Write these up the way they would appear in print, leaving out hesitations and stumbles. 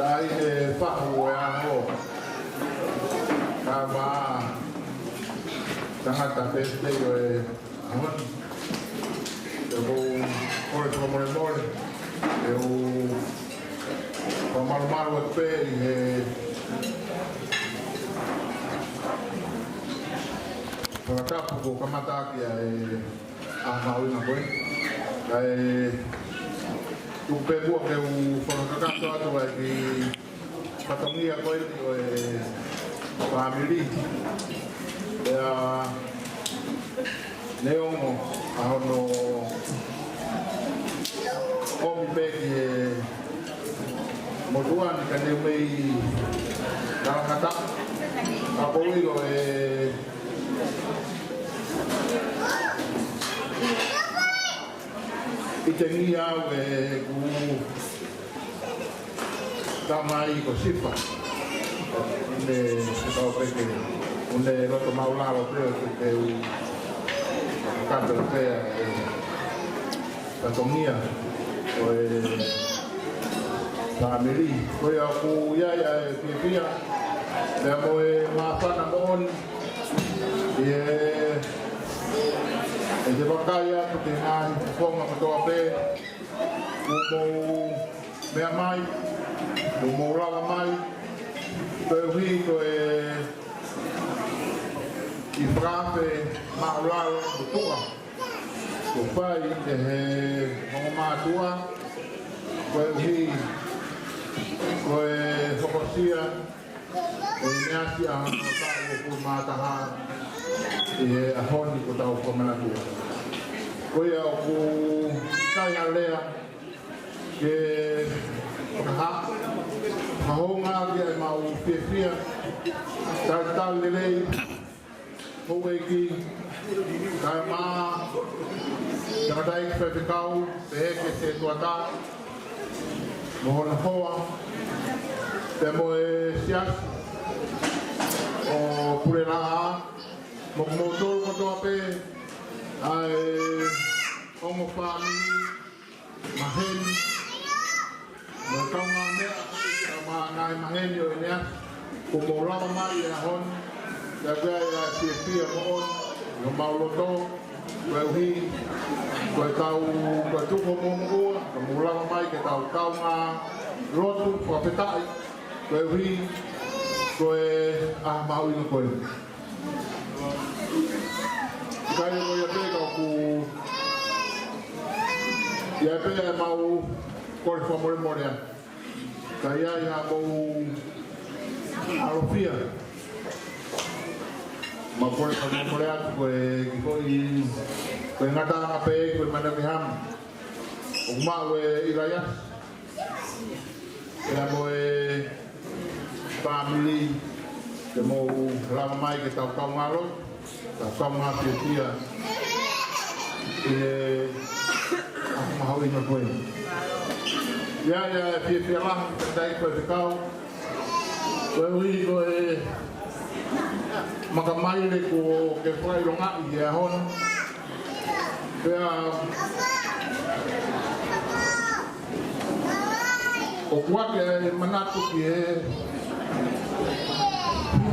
Dai whahu e aho. Ka wā tangata peste o e ahon. Te hou kore tō more more. Te hou whamarumaru atu pē i he whakatapu ko kamatakia e ahmauinga koe. Ka e tupe bua ke u whakakato atu ai ki patongia koe o e whamiri. Ea neongo ahono omi peki e motuani ka neu mei karakata. Ka poiro e I te ngi au e ku tamai ko sipa. Ine se tau peke. Une roto maularo preo te u kanto pea e tatongia o e tamiri. Koe au ku iaia e pia. Lea mo e maafana moon. E te wakai atu te ngāhi whonga katoa pē, mou mea mai, mou rawa mai, koe hui koe I whakawhe mauraro kutua. Ko whai te he hongo mātua, koe hui koe whakosia, koe neasi a hono tāu o pū mātaha, I ahoni ko tau whamanatua. Koe au ku kai a lea ke whakaha. Hahonga ki ai mau whiawhia. Tau lelei. Hou ki. Kai maa. Takatai ki whewhikau. Te heke te tuata. Mohona hoa. Te moe sias. O pure raha. Mokomotor katoa pē, ai ongo whamini, maheni, mo kaunga mea, ngai maheni o enea, ko mo rawa mai e ahon, te kwea e pia mo on, no mauloto, koe uhi, koe tau, koe tuko mo mua, ko mo rawa mai ke tau kaunga rotu, whapetai, koe uhi, koe mahu ina koe. Kai mo ia peka ku ia peka mau kore whamore morea. Kai ia mau arofia. Ma kore whamore morea koe koe ngatanga pe koe manakiham. O kumau e iraias. Ia mo e family te mo rama mai ke tau kaungaro. Ta kama pia e mahau ina koe. Ia pia lah dai koe te kau. Koe ui koe makamai le ko ke whai ronga I e ahon. Pea o kuake manatu ki e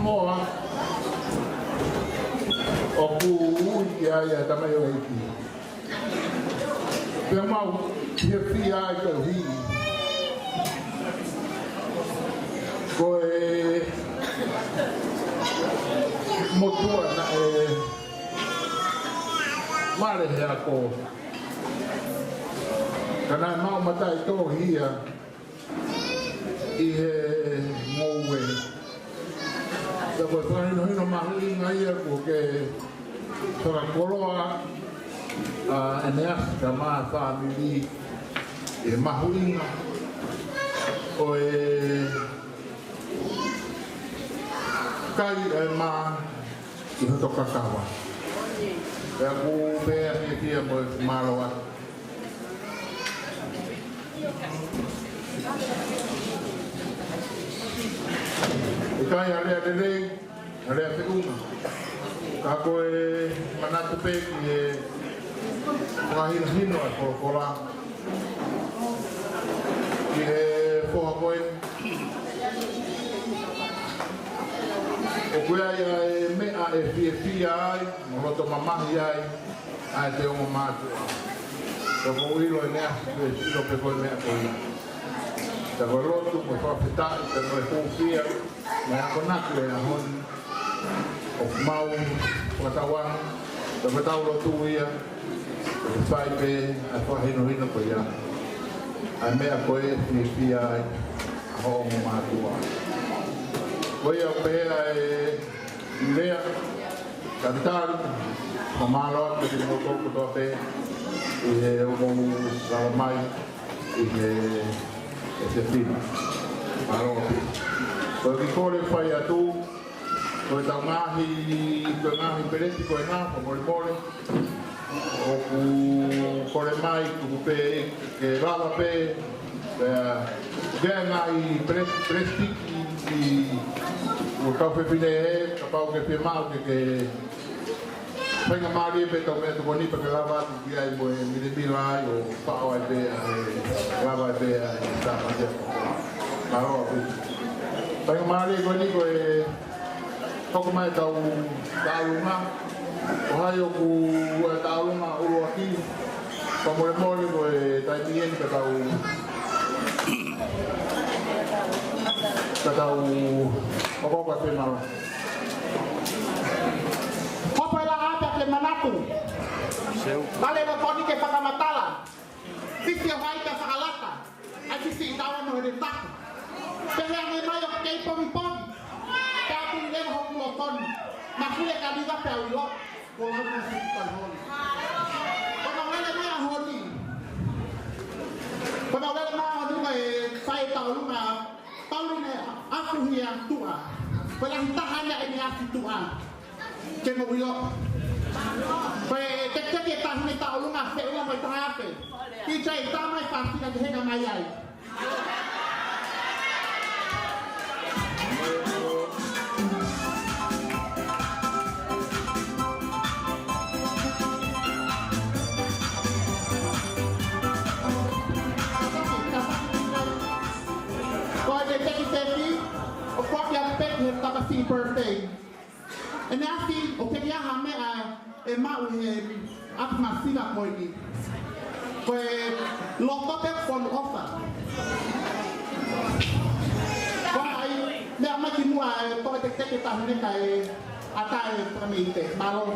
moa o ku ia tamai o eiki. Pea mau whiawhia ai ka uhi. Koe motua na e mare hea ko. Kana mau matai tō hia I he ngoue. Ka koe whanino mahui ngai a ko ke Sora koloa eneas ka maa whamiri e mahuinga o e kai e maa I hoto kakawa. E a ku pēa ni pia mo e maroa. E kai a rea lelei, a rea whiunga. Ka koe manatu peki e whahino e kora. Ki he whoha koe Kuea ia mea fia ai, moroto mamahi ai te ongo mātua. Ka ko ilo e nea, ilo pe koe mea koe. Ka ko rotu, koe whawhetai, ka koe hōwhia, mai ako naku e ahoni, o mau, whatawang, ka whatau rotu ia, ka whai pe, a whahino hino koe ia. Ai mea koe fia ai, a ongo mātua. Koe au pēa e lea, kantari, o māloa ke te moko kutoa pē, i he omongu salamai, i he te whina, māloa pē. Koe ki kore whai atu, koe tau ngāhi pereti koe ngā, o mori mori, o ku kore mai, ku pē, ke lava pē, kea ngāhi pereti, o tau whiwhine e, ka pau ke whimau ke whainga maari e pe tau mea tuko nipa ke lava atu ki ai mo e mirimila ai o pao ai pea e lava ai pea e tāma te maroa pu. Whainga maari e koe niko e toko mai tau tālunga, o hai o ku tālunga uru aki, pa more more ko e taimieni ka tau Okopa te maro. Hopa la ata ke manatu. Vale no toni ke whakamatala. Fisi o haita whakalata. Ai fisi i tawa no he taku. Pehea me mai o kei pomi pomi. Pea kuni lena hoku o toni. Makule ka liga pea uilo. Ko hoku si kan honi. Kona wele mea honi. Kona wele mea honi ka e sai tau lunga. Paulina aku hiang tua. Pela hitahannya ini aku tua. Cuma bilo. Pe kecek tahun ini tak ulung asyik ulung berita apa? Kita itu mai pasti nak hendak mayai. Happy birthday. And I see, okay, ya hame a mau he at masina moini. Kwe lokote from offer. Kwe me amaki mua to te te ta hune kai atai pramite. Malo.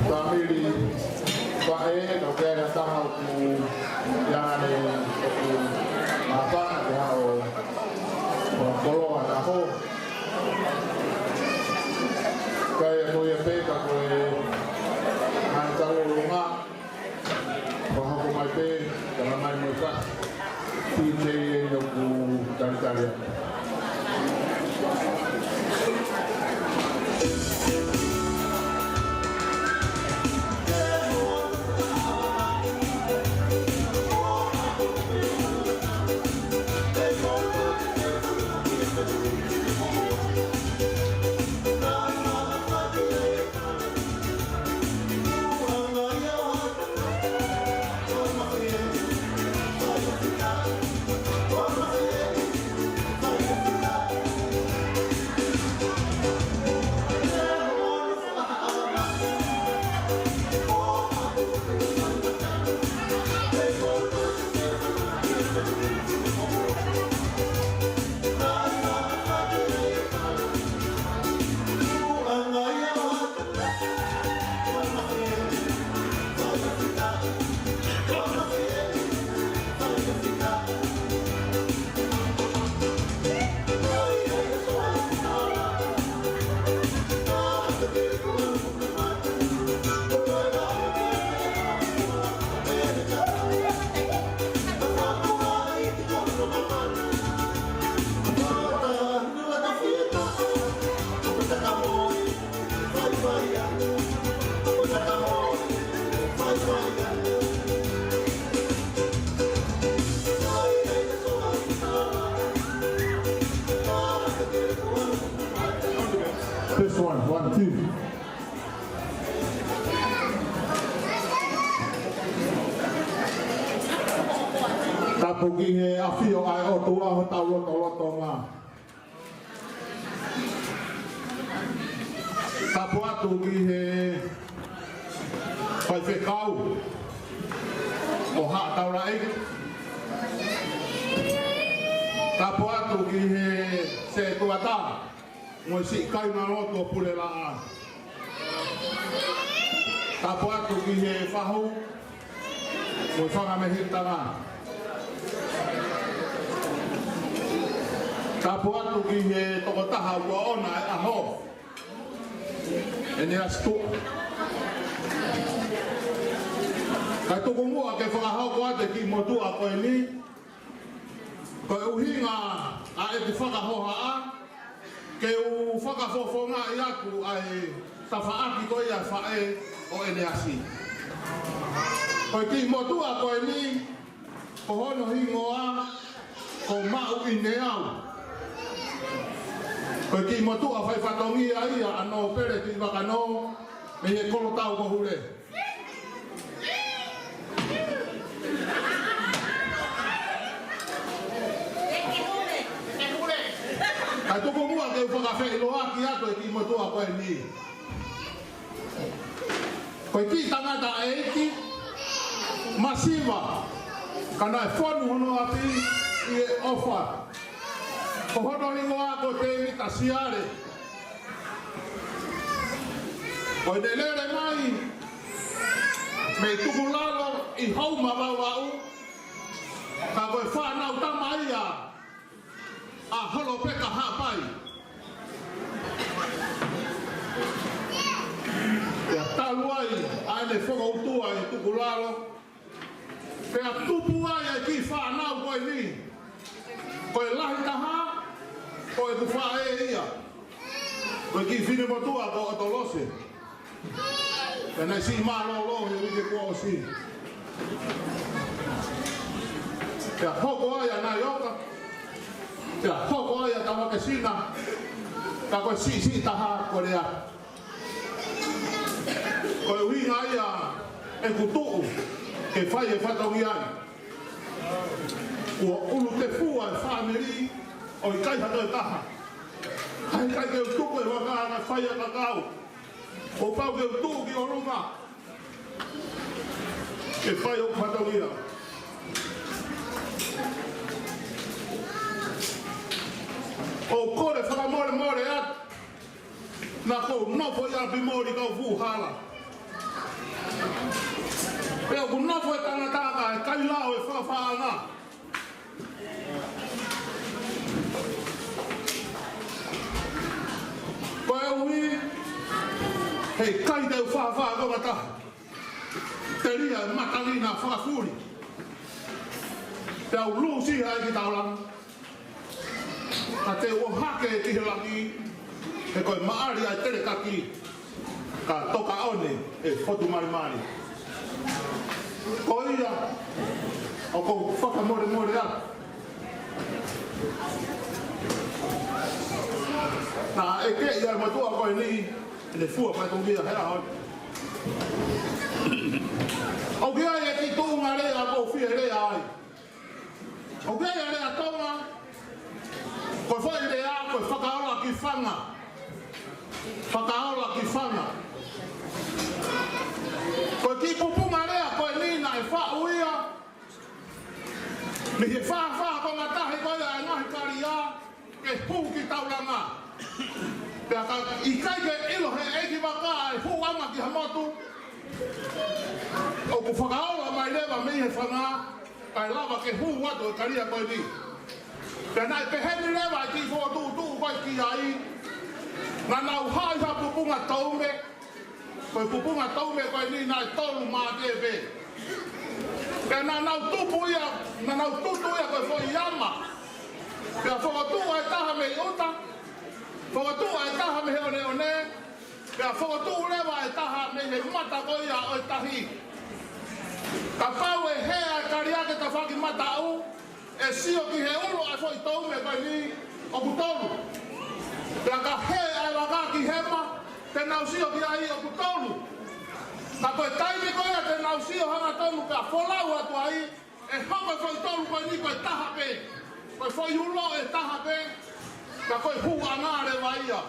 famili pae no kaya taha ku yane ku apa ya o kolo ana ho kaya mo ya pe ka ko an talo lunga ko ha ko mai pe ka mai mo ka PJ no ku tantare This one, 1, 2. Tapugi he afio ai o tua ho tau loto ngā. Tapu atu ki he pai whekau o haa taura eke. Tapu atu ki he se tuata ngoi si kai ngā roto pule la a. Tapu atu ki he whahu ngoi whanga me hitanga. Tapu atu ki he tokotaha ua ona e aho. E ne astu. Kai tuku mua ke whakahau ko ate ki motua koe ni. Koe uhinga a e te whakahoha a. Ke u whakafofonga i aku ai tawhaaki koe a whae o ene asi. Koe ki motua koe ni, ko hono hingoa, ko mau i ne au. Koe ki motua whai whatongi a ia ano pere ki wakano, me he kolo tau ko hure. Kai tuku mua ke whakawhi iloa ki ato e ki motua koe ni. Koe ki tangata e eki, masiva, kana e whonu hono api i e ofa. Ko hono ringoa ko te imita siare. Koe ne lere mai, me tuku lalo i hau mawau au, ka koe whanau tamaia, a holo peka hapai. Pea talu ai, aene whonga utua i tuku lalo. Pea tupu ai e ki whanau koe ni. Koe lahi taha, koe ku whae ia. Koe ki whine motua ko otolose. Pea nei si malo lo he wike kua o si. Pea hoko ai a nai oka. Pea hoko ai a tawake sina. Ka koe si taha koe rea. Koe uhinga ia e kutuu ke whai e whatongi ai. Ua ulu te fua e whamiri o i kai hato e taha. Hai kai ke utuku e wakanga whai a kakau. O pau ke utuku ki o runga. Ke whai o whatongi ai. O kore whakamore more at. Nā kou nofo i api mori kau fuhala. kai lao e whawhaanga. Ko e ui, hei kai teu whawhaanga mata. Te ria matalina whakafuri. Te au lusi hai ki taulang. Ka te o hake ki he langi. E koe maari ai tere kaki. Ka toka one e whotu mari. Ko ia, o kou whakamore atu. Nā e ke ia matua koe ni, ne fua pai tō mia hea hoi. O kia e ki tōnga rea ko whia rea ai. O kia e rea tōnga, koe whai rea, koe whakaola ki whanga. Whakaola ki whanga. Koe ki pupunga rea koe nina e whauia. Mi he wha ko ngatahi koe a ngahi karia, ke pū ki tauranga. Pea ka i kai ke ilo he eki waka e pū anga ki hamotu. O ku whakaola mai lewa mi he whanga, kai lava ke pū watu e karia koe ni. Pea nai peheni lewa i ki fō tū koe ki ai. Ngā nau hai ha pupunga taume, koe pupunga taume koe ni nai tolu mā tewe. Pea nā nau tupu ia, nā nau tutu ia koe fo i ama. Pea whakatua e taha me i uta, whakatua e taha me he one, pea whakatua lewa e taha me he mata koe ia o i tahi. Ka pau e hea e kariake ta whaki mata au, e sio ki he ulu a fo i taume koe ni o kutolu. Pea ka hea e waka ki hema, te nau sio ki ai o kutolu. Ka koe taimi koe te nau sio hanga tonu ka wholau atu ai, e hoko koe tolu koe ni koe taha pe. Koe whoi ulo e taha pe, ka koe hu angare wa ia.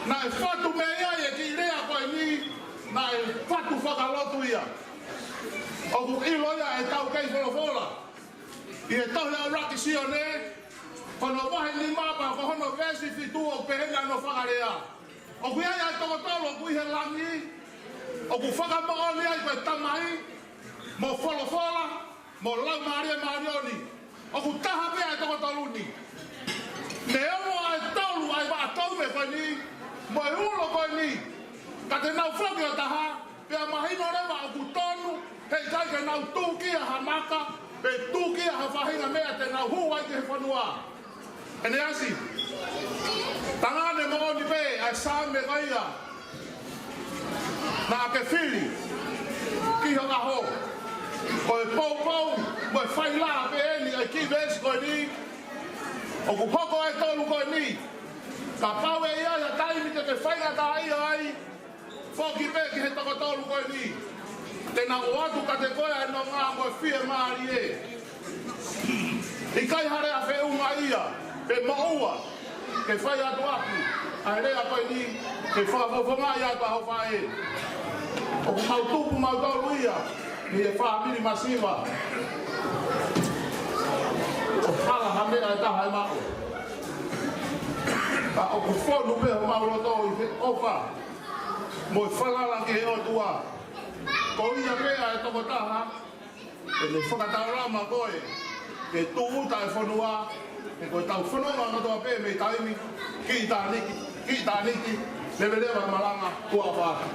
Na e whatu me ia e ki rea koe ni, na e whatu whakalotu ia. O ku ilo ia e tau kei wholofola. I e tohe o raki sio ne, kono wahe ni mapa ko hono vesi fitu o pehena no whakarea. O ku ia e tokotolo ku ihe langi, o ku whakamooni ai koe tamai, mo wholofola, mo lau marioni. O ku taha pea e tokotoluni. Ne omo ai tolu ai wa taume koe ni, mo e ulo koe ni. Ka te nau whaki o taha, pea mahino rewa o ku tonu, hei kai ke nau tūkia ha maka, pe tūkia ha whahinga mea te nau hu ai ke he whanua. E ne asi, tangane maoni pe ai sāme kaia, na ke whiri, ki hanga ho, koe pou, moe whai la pe eni, ai ki vesi koe ni, o ku hoko ai tolu koe ni, ka pau e ia ia taimi te whainga ta ai, whoki pe ki he tokotolu koe ni, te na o atu ka te koe ai no ngā moe whie maari e. I kai hare a whiunga ia, pe maua, ke whai atu aku, ai rea koe ni, ke whakafofonga ia atu a hau whae. O ku mau tupu mau tolu ia, ni e whaamiri masiva. O hala hamea e taha e mako. Ka o ku whonu pe o mau roto i te ofa, mo e whalala ki he o tua. Ko ia pea e toko taha, e le whakataurama koe, ke tu uta e whanua, e koe tau whanua no toa pe me taimi, ki i tā niki, le lewa malanga, tua whaka.